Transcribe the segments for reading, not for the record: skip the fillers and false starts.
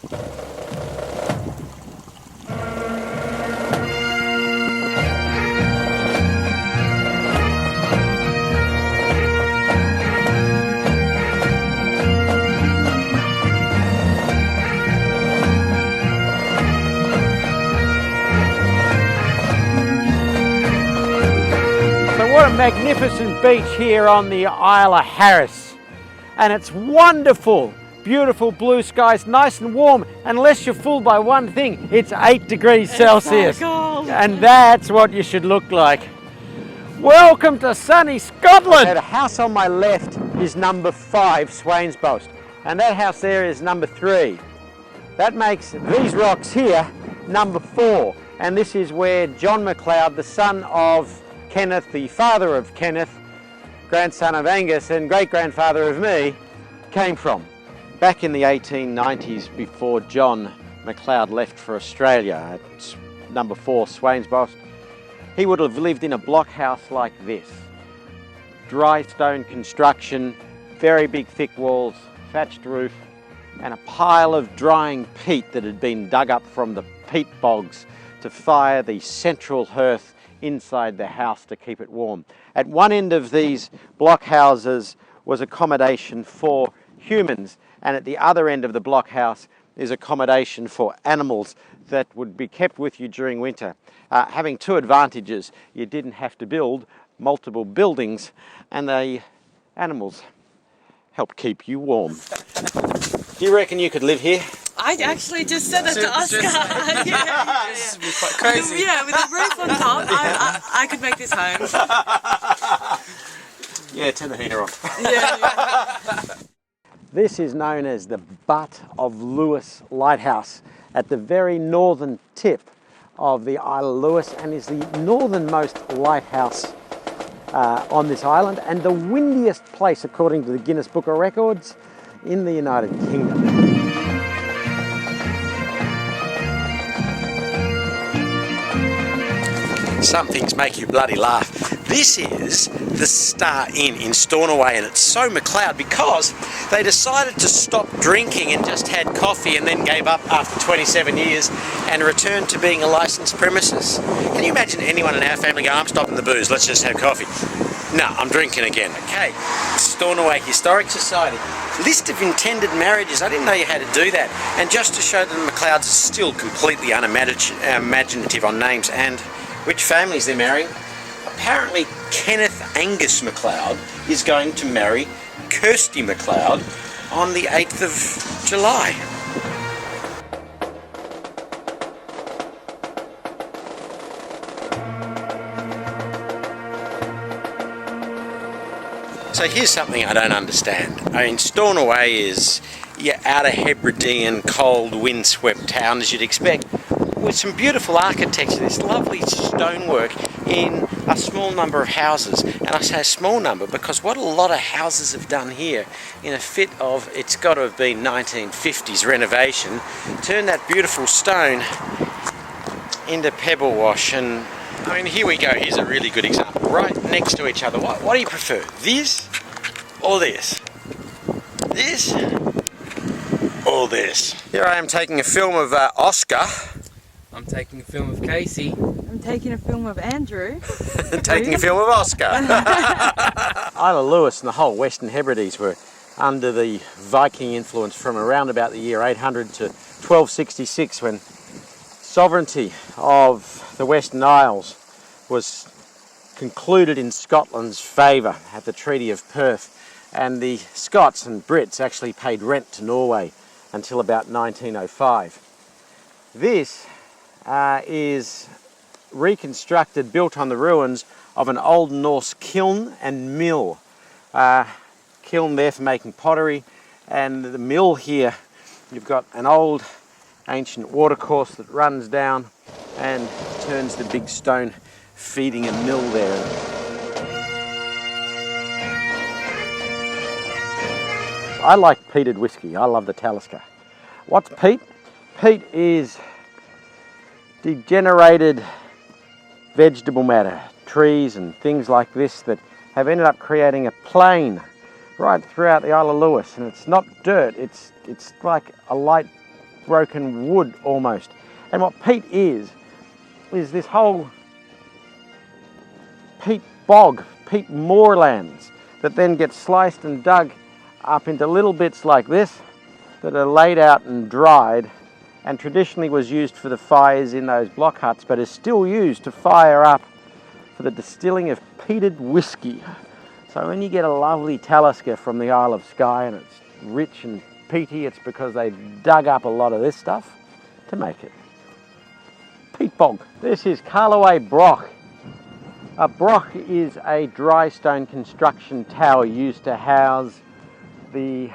What a magnificent beach here on the Isle of Harris. And it's wonderful, beautiful blue skies, nice and warm, unless you're fooled by one thing, it's 8 degrees Celsius. So cold. And that's what you should look like. Welcome to sunny Scotland. The house on my left is number 5, Swains Boast, and that house there is number 3. That makes these rocks here number 4, and this is where John McLeod, the son of Kenneth, the father of Kenneth, grandson of Angus and great-grandfather of me, came from. Back in the 1890s, before John McLeod left for Australia at number 4 Swains Boast, he would have lived in a blockhouse like this. Dry stone construction, very big thick walls, thatched roof, and a pile of drying peat that had been dug up from the peat bogs to fire the central hearth inside the house to keep it warm. At one end of these blockhouses was accommodation for humans, and at the other end of the blockhouse is accommodation for animals that would be kept with you during winter. Having two advantages: you didn't have to build multiple buildings, and the animals helped keep you warm. Do you reckon you could live here? I actually just said that to Oscar. This would be quite crazy. Yeah, with a roof on top, I could make this home. Yeah, turn the heater on. Yeah. This is known as the Butt of Lewis Lighthouse at the very northern tip of the Isle of Lewis, and is the northernmost lighthouse on this island, and the windiest place, according to the Guinness Book of Records, in the United Kingdom. Some things make you bloody laugh. This is the Star Inn in Stornoway, and it's so McLeod because they decided to stop drinking and just had coffee, and then gave up after 27 years and returned to being a licensed premises. Can you imagine anyone in our family going, I'm stopping the booze, let's just have coffee? No, I'm drinking again. Okay, Stornoway Historic Society. List of intended marriages. I didn't know you had to do that. And just to show that the McLeods are still completely unimaginative on names and which families they're marrying. Apparently Kenneth Angus McLeod is going to marry Kirsty McLeod on the 8th of July. So here's something I don't understand. I mean, Stornoway is your outer Hebridean, cold, windswept town, as you'd expect, with some beautiful architecture, this lovely stonework in a small number of houses. And I say a small number because what a lot of houses have done here, in a fit of, it's got to have been 1950s renovation, turn that beautiful stone into pebble wash. And I mean, here we go, here's a really good example, right next to each other. What do you prefer, this or this? This or this? Here I am taking a film of Oscar. I'm taking a film of Casey. I'm taking a film of Andrew. Taking a film of Oscar. Isle of Lewis and the whole Western Hebrides were under the Viking influence from around about the year 800 to 1266, when sovereignty of the Western Isles was concluded in Scotland's favour at the Treaty of Perth, and the Scots and Brits actually paid rent to Norway until about 1905. This is reconstructed, built on the ruins of an Old Norse kiln and mill. Kiln there for making pottery, and the mill here, you've got an old ancient watercourse that runs down and turns the big stone feeding a mill there. I like peated whiskey. I love the Talisker. What's peat? Peat is degenerated vegetable matter, trees and things like this that have ended up creating a plain right throughout the Isle of Lewis. And it's not dirt, it's like a light broken wood almost. And what peat is this whole peat bog, peat moorlands that then get sliced and dug up into little bits like this that are laid out and dried, and traditionally was used for the fires in those block huts, but is still used to fire up for the distilling of peated whiskey. So when you get a lovely Talisker from the Isle of Skye and it's rich and peaty, it's because they dug up a lot of this stuff to make it. Peat bog. This is Carloway Broch. A broch is a dry stone construction tower used to house the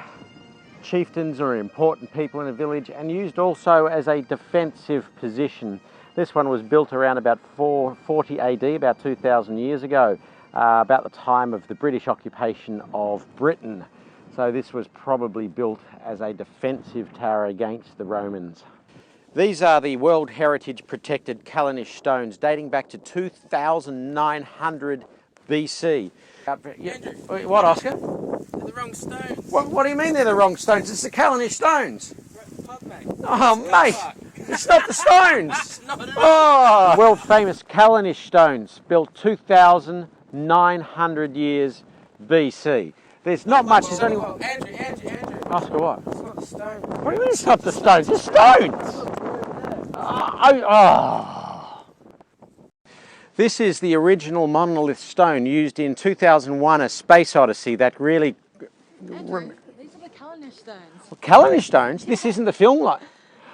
chieftains or important people in a village, and used also as a defensive position. This one was built around about 440 AD, about 2,000 years ago, about the time of the British occupation of Britain. So this was probably built as a defensive tower against the Romans. These are the World Heritage protected Callanish stones dating back to 2,900 BC. What, Oscar? They're the wrong stones. What do you mean they're the wrong stones? It's the Callanish stones. Pub, mate. Oh, mate, it's not the stones. Not at all. Oh, world famous Callanish stones built 2,900 years BC. There's not much. There's only. Andrew. Oscar, what? It's not the stone. What do you mean it's not the stones? It's stones. This is the original monolith stone used in 2001: A Space Odyssey. That really. Andrew, these are the Callanish stones. Callanish stones. This isn't the film like.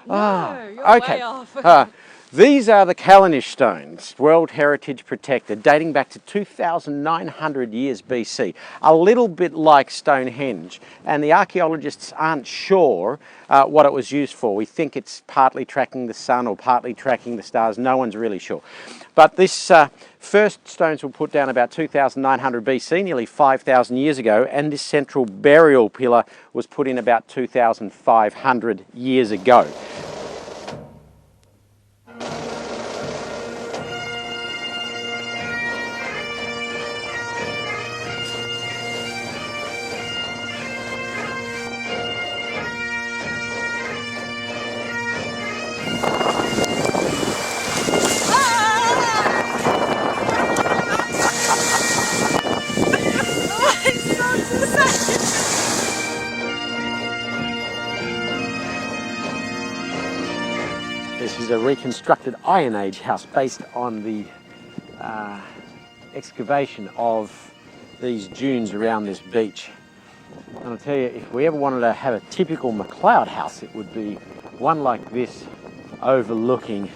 No, you're Okay. way off. These are the Callanish stones, World Heritage protected, dating back to 2,900 years BC. A little bit like Stonehenge, and the archaeologists aren't sure what it was used for. We think it's partly tracking the sun or partly tracking the stars. No one's really sure. But this first stones were put down about 2,900 BC, nearly 5,000 years ago, and this central burial pillar was put in about 2,500 years ago. This is a reconstructed Iron Age house based on the excavation of these dunes around this beach. And I'll tell you, if we ever wanted to have a typical McLeod house, it would be one like this, overlooking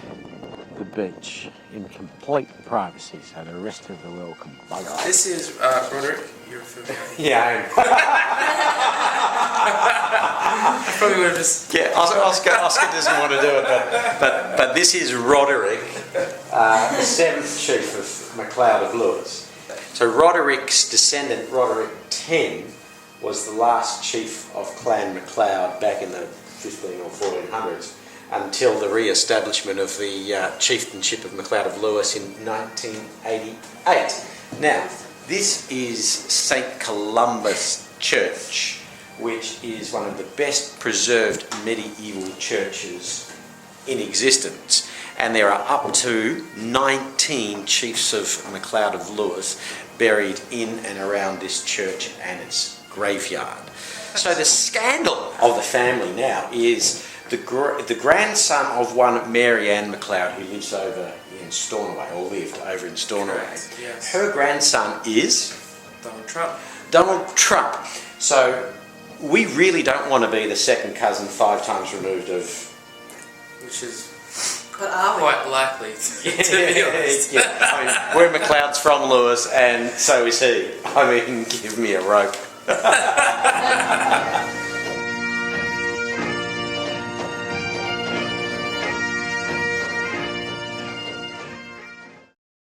the beach in complete privacy, so the rest of the world can bugger off. This is Roderick. You're familiar. Yeah. I probably would have just. Yeah, Oscar doesn't want to do it, but this is Roderick, the seventh chief of MacLeod of Lewis. So Roderick's descendant, Roderick X, was the last chief of Clan MacLeod back in the 15 or 1400s, until the re-establishment of the chieftainship of MacLeod of Lewis in 1988. Now, this is St Columba's Church, which is one of the best preserved medieval churches in existence. And there are up to 19 chiefs of MacLeod of Lewis buried in and around this church and its graveyard. So the scandal of the family now is the grandson of one Mary Ann MacLeod, who lives over in Stornoway, or lived over in Stornoway. Correct, yes. Her grandson is Donald Trump. Donald Trump. So we really don't want to be the second cousin 5 times removed of. Which is But are we? quite likely, to be honest. Yeah. I mean, we're MacLeod's from Lewis, and so is he. I mean, give me a rope.